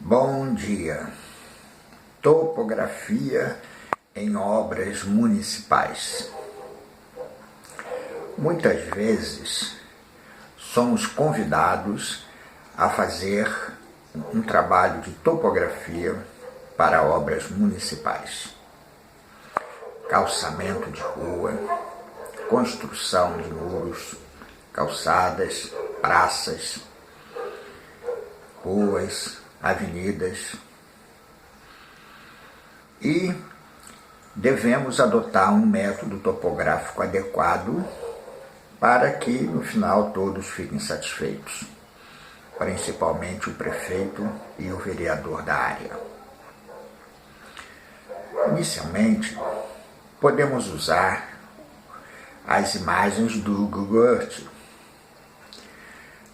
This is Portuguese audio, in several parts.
Bom dia. Topografia em obras municipais. Muitas vezes somos convidados a fazer um trabalho de topografia para obras municipais. Calçamento de rua, construção de muros, calçadas, praças, ruas, avenidas, e devemos adotar um método topográfico adequado para que no final todos fiquem satisfeitos, principalmente o prefeito e o vereador da área. Inicialmente, podemos usar as imagens do Google Earth,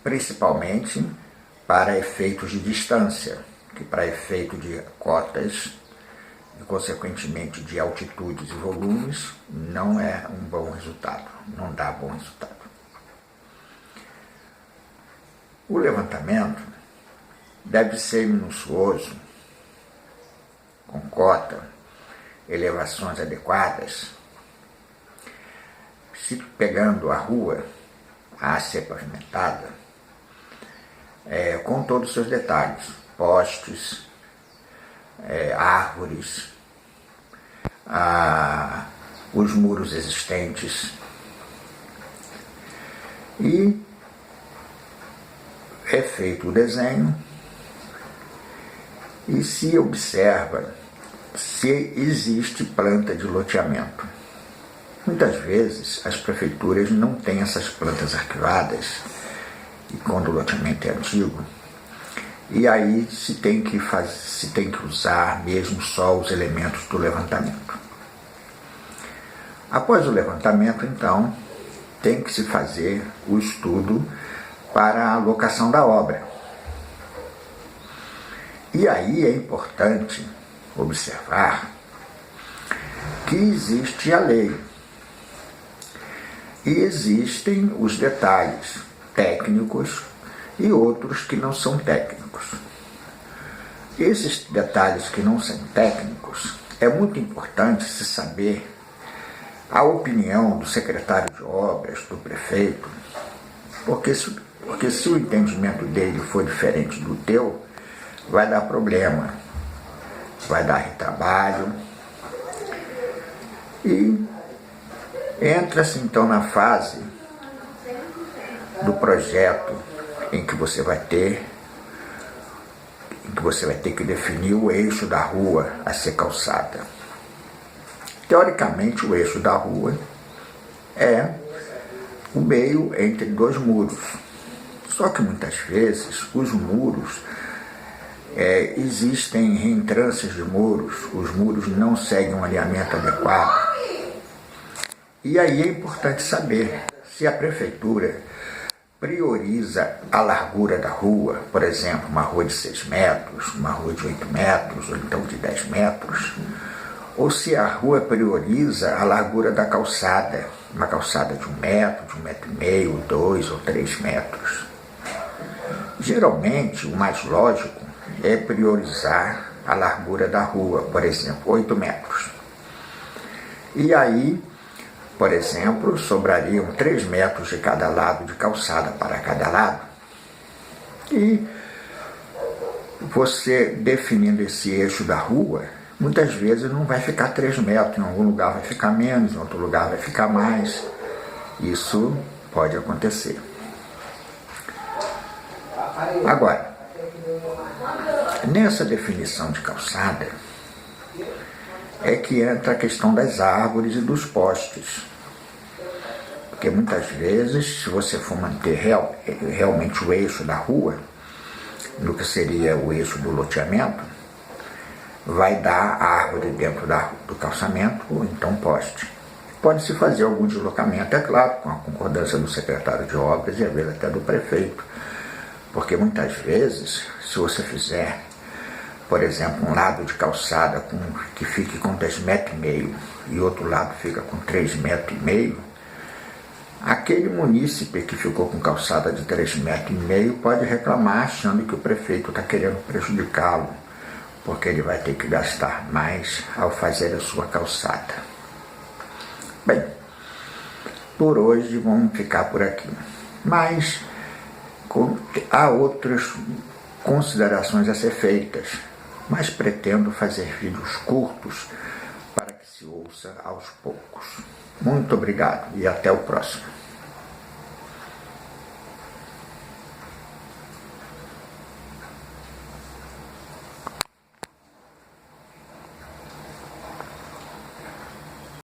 principalmente para efeitos de distância, que para efeito de cotas e, consequentemente, de altitudes e volumes, não é um bom resultado, não dá bom resultado. O levantamento deve ser minucioso, com cota, elevações adequadas, se pegando a rua a ser pavimentada, com todos os seus detalhes, postes, árvores, os muros existentes, e é feito o desenho e se observa se existe planta de loteamento. Muitas vezes as prefeituras não têm essas plantas arquivadas, e quando o loteamento é antigo, e aí se tem que usar mesmo só os elementos do levantamento. Após o levantamento, então, tem que se fazer o estudo para a locação da obra. E aí é importante observar que existe a lei e existem os detalhes técnicos e outros que não são técnicos. Esses detalhes que não são técnicos, é muito importante se saber a opinião do secretário de obras, do prefeito, porque se o entendimento dele for diferente do teu, vai dar problema, vai dar retrabalho, e entra-se então na fase do projeto em que você vai ter que definir o eixo da rua a ser calçada. Teoricamente, o eixo da rua é o meio entre dois muros. Só que muitas vezes os muros existem reentrâncias de muros, os muros não seguem um alinhamento adequado. E aí é importante saber se a prefeitura prioriza a largura da rua, por exemplo, uma rua de 6 metros, uma rua de 8 metros, ou então de 10 metros, ou se a rua prioriza a largura da calçada, uma calçada de 1 metro, de 1,5 metro, 2 ou 3 metros. Geralmente, o mais lógico é priorizar a largura da rua, por exemplo, 8 metros. E aí, por exemplo, sobrariam 3 metros de cada lado de calçada para cada lado. E você definindo esse eixo da rua, muitas vezes não vai ficar 3 metros, em algum lugar vai ficar menos, em outro lugar vai ficar mais. Isso pode acontecer. Agora, nessa definição de calçada, é que entra a questão das árvores e dos postes. Porque muitas vezes, se você for manter realmente o eixo da rua, no que seria o eixo do loteamento, vai dar árvore dentro do calçamento ou então poste. Pode-se fazer algum deslocamento, é claro, com a concordância do secretário de obras e às vezes até do prefeito. Porque muitas vezes, se você fizer, por exemplo, um lado de calçada que fique com 2,5 metros e outro lado fica com 3,5 metros, Aquele munícipe que ficou com calçada de 3,5 metros pode reclamar achando que o prefeito está querendo prejudicá-lo, porque ele vai ter que gastar mais ao fazer a sua calçada. Bem, por hoje vamos ficar por aqui. Mas há outras considerações a ser feitas, mas pretendo fazer vídeos curtos para que se ouça aos poucos. Muito obrigado e até o próximo.